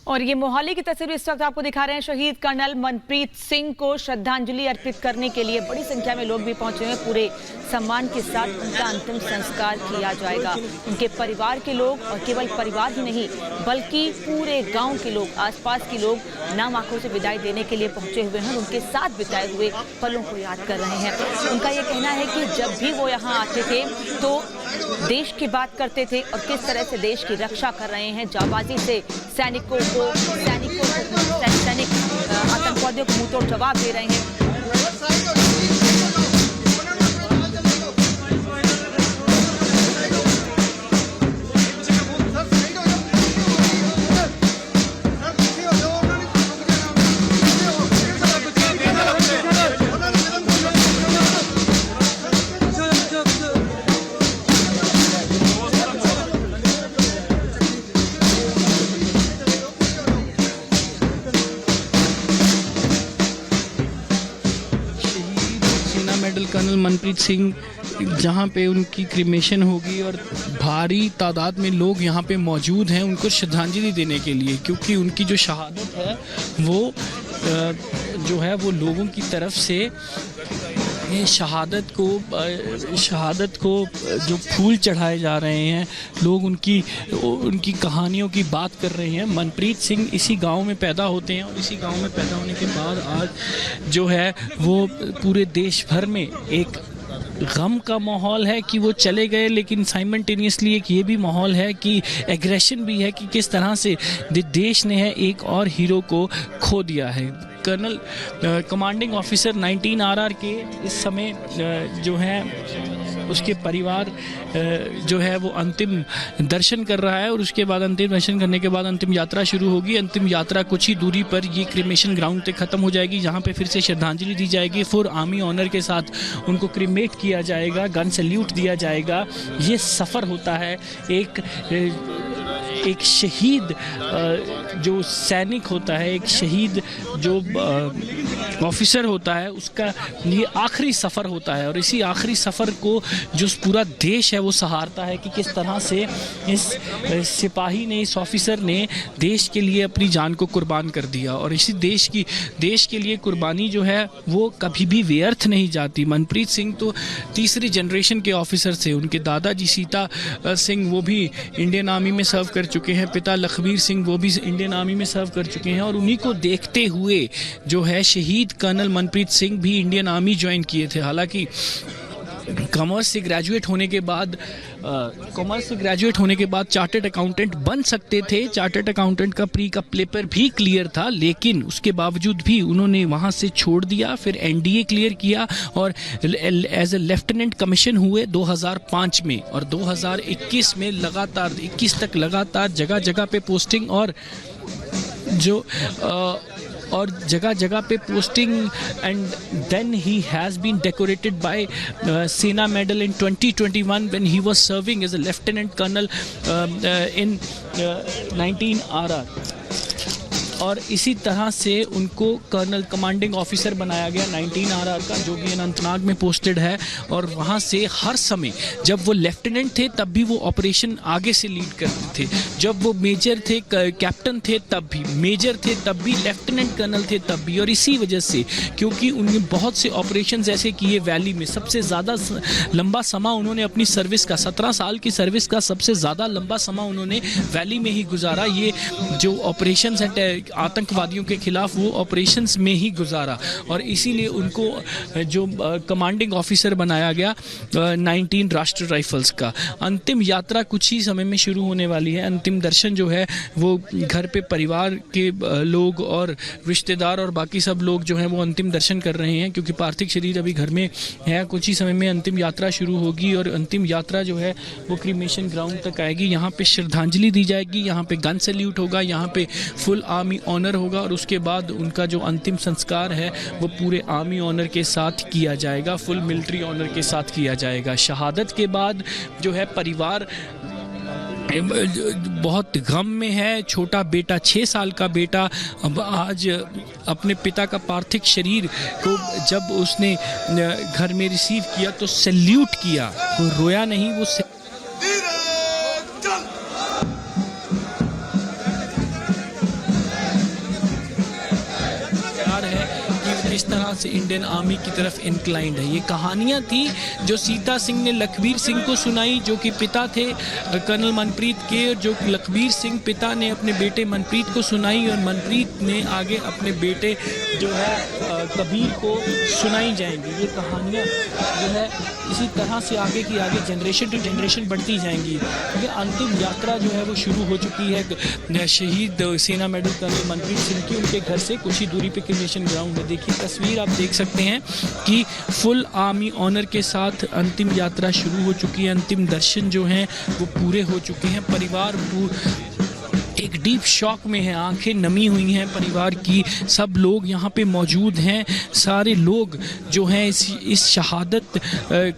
और ये मोहाली की तस्वीर इस वक्त आपको दिखा रहे हैं। शहीद कर्नल मनप्रीत सिंह को श्रद्धांजलि अर्पित करने के लिए बड़ी संख्या में लोग भी पहुंचे हैं। पूरे सम्मान के साथ उनका अंतिम संस्कार किया जाएगा। उनके परिवार के लोग, और केवल परिवार ही नहीं बल्कि पूरे गांव के लोग, आसपास के लोग नाम आंखों से विदाई देने के लिए पहुंचे हुए हैं। उनके साथ बिताए हुए पलों को याद कर रहे हैं। उनका ये कहना है कि जब भी वो यहाँ आते थे तो देश की बात करते थे और किस तरह से देश की रक्षा कर रहे हैं। जाबाजी से सैनिक आतंकवादियों को मुंहतोड़ जवाब दे रहे हैं। मेडल कर्नल मनप्रीत सिंह, जहां पे उनकी क्रिमेशन होगी और भारी तादाद में लोग यहां पे मौजूद हैं उनको श्रद्धांजलि देने के लिए, क्योंकि उनकी जो शहादत है वो जो है वो लोगों की तरफ से शहादत को जो फूल चढ़ाए जा रहे हैं, लोग उनकी कहानियों की बात कर रहे हैं। मनप्रीत सिंह इसी गांव में पैदा होते हैं और इसी गांव में पैदा होने के बाद आज जो है वो पूरे देश भर में एक गम का माहौल है कि वो चले गए, लेकिन साइमल्टेनियसली एक ये भी माहौल है कि एग्रेशन भी है कि किस तरह से देश ने है एक और हीरो को खो दिया है। कर्नल कमांडिंग ऑफिसर 19 RR के इस समय जो है उसके परिवार जो है वो अंतिम दर्शन कर रहा है और उसके बाद अंतिम दर्शन करने के बाद अंतिम यात्रा शुरू होगी। अंतिम यात्रा कुछ ही दूरी पर ये क्रिमेशन ग्राउंड तक खत्म हो जाएगी, जहाँ पे फिर से श्रद्धांजलि दी जाएगी। फुल आर्मी ऑनर के साथ उनको क्रिमेट किया जाएगा, गन सैल्यूट दिया जाएगा। ये सफ़र होता है एक शहीद जो सैनिक होता है, एक शहीद जो ऑफिसर होता है, उसका ये आखिरी सफ़र होता है। और इसी आखिरी सफ़र को जो पूरा देश है वो सहारता है कि किस तरह से इस सिपाही ने, इस ऑफिसर ने देश के लिए अपनी जान को कुर्बान कर दिया। और इसी देश के लिए कुर्बानी जो है वो कभी भी व्यर्थ नहीं जाती। मनप्रीत सिंह तो तीसरी जनरेशन के ऑफिसर थे। उनके दादाजी सीता सिंह वो भी इंडियन आर्मी में सर्व कर चुके हैं, पिता लखबीर सिंह वो भी इंडियन आर्मी में सर्व कर चुके हैं। और उन्हीं को देखते हुए जो है शहीद कर्नल मनप्रीत सिंह भी इंडियन आर्मी ज्वाइन किए थे। हालांकि कॉमर्स से ग्रेजुएट होने के बाद चार्टर्ड अकाउंटेंट बन सकते थे। चार्टर्ड अकाउंटेंट का प्री का पेपर भी क्लियर था, लेकिन उसके बावजूद भी उन्होंने वहां से छोड़ दिया। फिर NDA क्लियर किया और एज ए लेफ्टिनेंट कमीशन हुए 2005 में। और 2021 में लगातार 21 तक लगातार जगह जगह पे पोस्टिंग और जगह जगह पे posting, and then he has been decorated by Sena medal in 2021 when he was serving as a lieutenant colonel in 19 RR। और इसी तरह से उनको कर्नल कमांडिंग ऑफिसर बनाया गया 19 RR का, जो कि अनंतनाग में पोस्टेड है। और वहाँ से हर समय जब वो लेफ्टिनेंट थे तब भी वो ऑपरेशन आगे से लीड करते थे, जब वो मेजर थे, कैप्टन थे तब भी, मेजर थे तब भी, लेफ्टिनेंट कर्नल थे तब भी। और इसी वजह से, क्योंकि उन्होंने बहुत से ऑपरेशंस ऐसे किए वैली में, सबसे ज़्यादा लंबा समय उन्होंने अपनी सर्विस का, 17 साल की सर्विस का सबसे ज़्यादा लंबा समय उन्होंने वैली में ही गुजारा। ये जो ऑपरेशंस हैं आतंकवादियों के खिलाफ, वो ऑपरेशंस में ही गुजारा। और इसीलिए उनको जो कमांडिंग ऑफिसर बनाया गया 19 राष्ट्र राइफल्स का। अंतिम यात्रा कुछ ही समय में शुरू होने वाली है। अंतिम दर्शन जो है वो घर पे परिवार के लोग और रिश्तेदार और बाकी सब लोग जो हैं वो अंतिम दर्शन कर रहे हैं, क्योंकि पार्थिव शरीर अभी घर में है। कुछ ही समय में अंतिम यात्रा शुरू होगी और अंतिम यात्रा जो है वो क्रिमेशन ग्राउंड तक आएगी। यहाँ पे श्रद्धांजलि दी जाएगी, यहाँ पे गन सैल्यूट होगा, यहाँ पे फुल आर्मी ऑनर होगा। और उसके बाद उनका जो अंतिम संस्कार है वो पूरे आर्मी ऑनर के साथ किया जाएगा, फुल मिलिट्री ऑनर के साथ किया जाएगा। शहादत के बाद जो है परिवार बहुत गम में है। छोटा बेटा, 6 साल का बेटा, अब आज अपने पिता का पार्थिव शरीर को जब उसने घर में रिसीव किया तो सैल्यूट किया, वो रोया नहीं, वो किस तरह से इंडियन आर्मी की तरफ इंक्लाइंड है। ये कहानियाँ थी जो सीता सिंह ने लखबीर सिंह को सुनाई, जो कि पिता थे कर्नल मनप्रीत के, जो लखबीर सिंह पिता ने अपने बेटे मनप्रीत को सुनाई और मनप्रीत ने आगे अपने बेटे जो है कबीर को सुनाई जाएंगी। ये कहानियाँ जो है इसी तरह से आगे की आगे जनरेशन टू जनरेशन बढ़ती जाएंगी। ये अंतिम यात्रा जो है वो शुरू हो चुकी है शहीद सेना मेडल कर्नल मनप्रीत सिंह की। उनके घर से कुछ ही दूरी पे क्रिमेशन ग्राउंड है। देखिए तस्वीर आप देख सकते हैं कि फुल आर्मी ऑनर के साथ अंतिम यात्रा शुरू हो चुकी है। अंतिम दर्शन जो हैं वो पूरे हो चुके हैं। परिवार एक डीप शॉक में है, आंखें नमी हुई हैं परिवार की। सब लोग यहाँ पे मौजूद हैं। सारे लोग जो हैं इस शहादत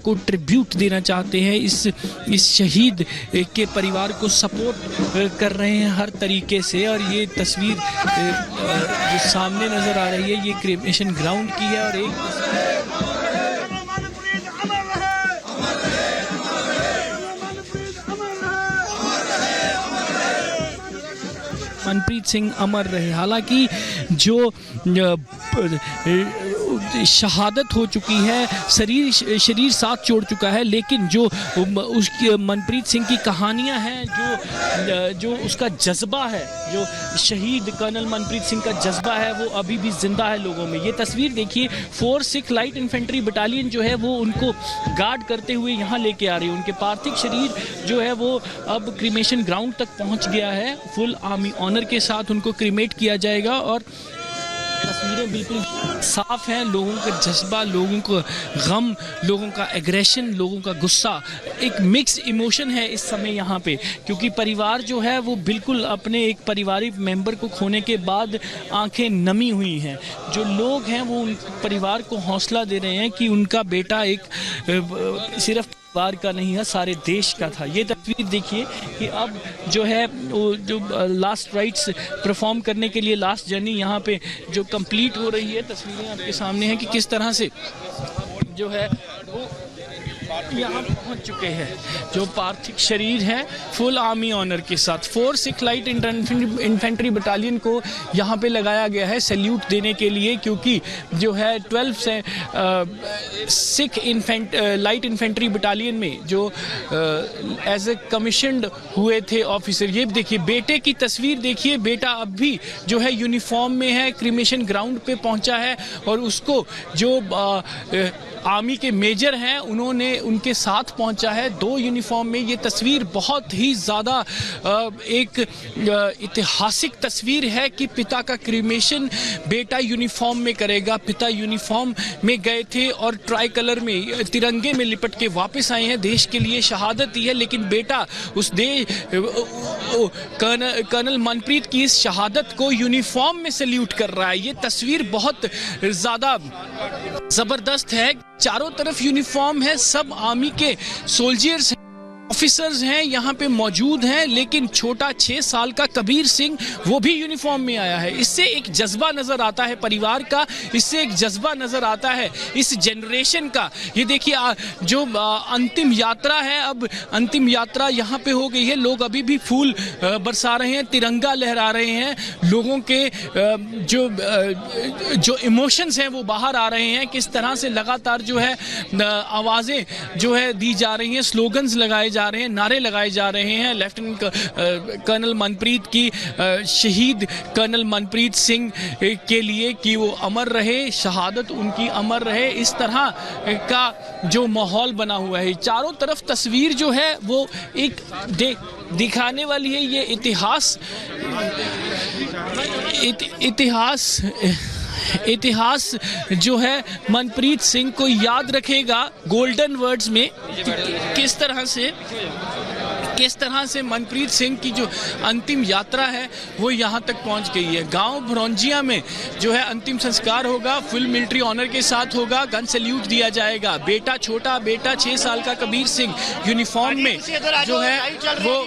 को ट्रिब्यूट देना चाहते हैं। इस शहीद के परिवार को सपोर्ट कर रहे हैं हर तरीके से। और ये तस्वीर जो सामने नज़र आ रही है ये क्रिमेशन ग्राउंड की है। और एक मनप्रीत सिंह अमर रहे। हालांकि जो शहादत हो चुकी है, शरीर साथ छोड़ चुका है, लेकिन जो उसकी मनप्रीत सिंह की कहानियां हैं, जो उसका जज्बा है, जो शहीद कर्नल मनप्रीत सिंह का जज्बा है वो अभी भी जिंदा है लोगों में। ये तस्वीर देखिए 4 सिख लाइट इन्फेंट्री बटालियन जो है वो उनको गार्ड करते हुए यहाँ लेके आ रही है। उनके पार्थिव शरीर जो है वो अब क्रिमेशन ग्राउंड तक पहुँच गया है। फुल आर्मी ऑनर के साथ उनको क्रिमेट किया जाएगा। और तस्वीरें बिल्कुल साफ हैं। लोगों का जज्बा, लोगों का गम, लोगों का एग्रेशन, लोगों का गुस्सा, एक मिक्स इमोशन है इस समय यहाँ पे। क्योंकि परिवार जो है वो बिल्कुल अपने एक पारिवारिक मेंबर को खोने के बाद आंखें नमी हुई हैं। जो लोग हैं वो उन परिवार को हौसला दे रहे हैं कि उनका बेटा एक सिर्फ परिवार का नहीं है, सारे देश का था। ये तस्वीर देखिए कि अब जो है वो जो लास्ट राइट्स परफॉर्म करने के लिए लास्ट जर्नी यहाँ पे जो कंप्लीट हो रही है। तस्वीरें आपके सामने हैं कि किस तरह से जो है वो यहाँ पहुँच चुके हैं। जो पार्थिव शरीर है फुल आर्मी ऑनर के साथ 4 सिख लाइट इन्फेंट्री बटालियन को यहाँ पे लगाया गया है सैल्यूट देने के लिए। क्योंकि जो है 12 से सिख लाइट इन्फेंट्री बटालियन में जो एज ए कमीशन्ड हुए थे ऑफिसर। ये देखिए बेटे की तस्वीर देखिए, बेटा अब भी जो है यूनिफॉर्म में है, क्रिमेशन ग्राउंड पे पहुंचा है। और उसको जो आर्मी के मेजर हैं उन्होंने उनके साथ पहुंचा है 2 यूनिफॉर्म में। ये तस्वीर बहुत ही ज़्यादा एक ऐतिहासिक तस्वीर है कि पिता का क्रिमेशन बेटा यूनिफॉर्म में करेगा। पिता यूनिफॉर्म में गए थे और ट्राई कलर में तिरंगे में लिपट के वापस आए हैं। देश के लिए शहादत दी है, लेकिन बेटा उस कर्नल मनप्रीत की इस शहादत को यूनिफॉर्म में सैल्यूट कर रहा है। ये तस्वीर बहुत ज़्यादा ज़बरदस्त है। चारों तरफ यूनिफॉर्म है, सब आर्मी के सोल्जर्स ऑफिसर्स हैं यहाँ पे मौजूद हैं। लेकिन छोटा 6 साल का कबीर सिंह वो भी यूनिफॉर्म में आया है। इससे एक जज्बा नज़र आता है परिवार का, इससे एक जज्बा नज़र आता है इस जनरेशन का। ये देखिए जो अंतिम यात्रा है, अब अंतिम यात्रा यहाँ पे हो गई है। लोग अभी भी फूल बरसा रहे हैं, तिरंगा लहरा रहे हैं। लोगों के जो इमोशंस हैं वो बाहर आ रहे हैं। किस तरह से लगातार जो है आवाज़ें जो है दी जा रही हैं, स्लोगन्स लगाए जा रहे हैं, नारे लगाए जा रहे हैं लेफ्टिनेंट कर्नल मनप्रीत की, शहीद कर्नल मनप्रीत सिंह के लिए कि वो अमर रहे, शहादत उनकी अमर रहे। इस तरह का जो माहौल बना हुआ है, चारों तरफ तस्वीर जो है वो एक दिखाने वाली है। ये इतिहास जो है मनप्रीत सिंह को याद रखेगा गोल्डन वर्ड्स में। किस तरह से मनप्रीत सिंह की जो अंतिम यात्रा है वो यहाँ तक पहुँच गई है। गांव भरौंजिया में जो है अंतिम संस्कार होगा, फुल मिलिट्री ऑनर के साथ होगा, गन सैल्यूट दिया जाएगा। छोटा बेटा 6 साल का कबीर सिंह यूनिफॉर्म में जो है वो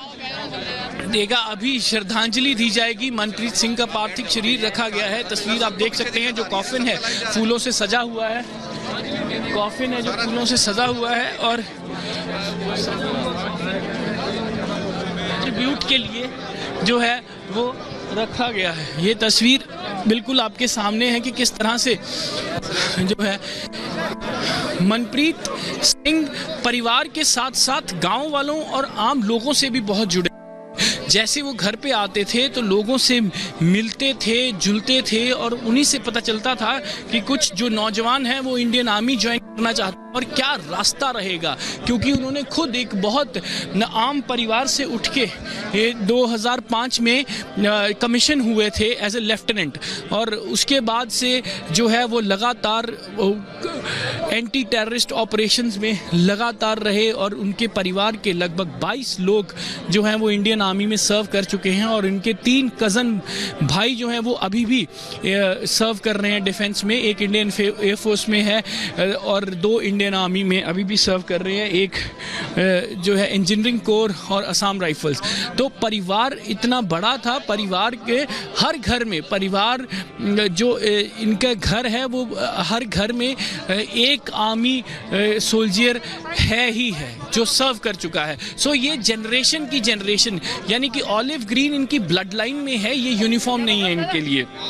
देगा। अभी श्रद्धांजलि दी जाएगी। मनप्रीत सिंह का पार्थिव शरीर रखा गया है। तस्वीर आप देख सकते हैं, जो कॉफिन है फूलों से सजा हुआ है, कॉफिन है जो फूलों से सजा हुआ है। और ट्रिब्यूट के लिए जो है वो रखा गया है। ये तस्वीर बिल्कुल आपके सामने है कि किस तरह से जो है मनप्रीत सिंह परिवार के साथ साथ गांव वालों और आम लोगों से भी बहुत जुड़े। जैसे वो घर पे आते थे तो लोगों से मिलते थे, जुलते थे और उन्हीं से पता चलता था कि कुछ जो नौजवान हैं वो इंडियन आर्मी ज्वाइन करना चाहते हैं और क्या रास्ता रहेगा, क्योंकि उन्होंने खुद एक बहुत आम परिवार से उठ के 2005 में कमीशन हुए थे एज ए लेफ्टिनेंट और उसके बाद से जो है वो लगातार एंटी टेररिस्ट ऑपरेशंस में लगातार रहे और उनके परिवार के लगभग 22 लोग जो हैं वो इंडियन आर्मी में सर्व कर चुके हैं और इनके 3 कज़न भाई जो हैं वो अभी भी सर्व कर रहे हैं डिफेंस में। एक इंडियन एयरफोर्स में है और 2 इंडियन आर्मी में अभी भी सर्व कर रहे हैं, एक जो है इंजीनियरिंग कोर और असम राइफल्स। तो परिवार इतना बड़ा था, परिवार के हर घर में परिवार जो इनका घर है वो हर घर में एक आर्मी सोल्जियर है ही है जो सर्व कर चुका है। सो ये जनरेशन की जनरेशन यानी कि ऑलिव ग्रीन इनकी ब्लड लाइन में है, ये यूनिफॉर्म नहीं है इनके लिए।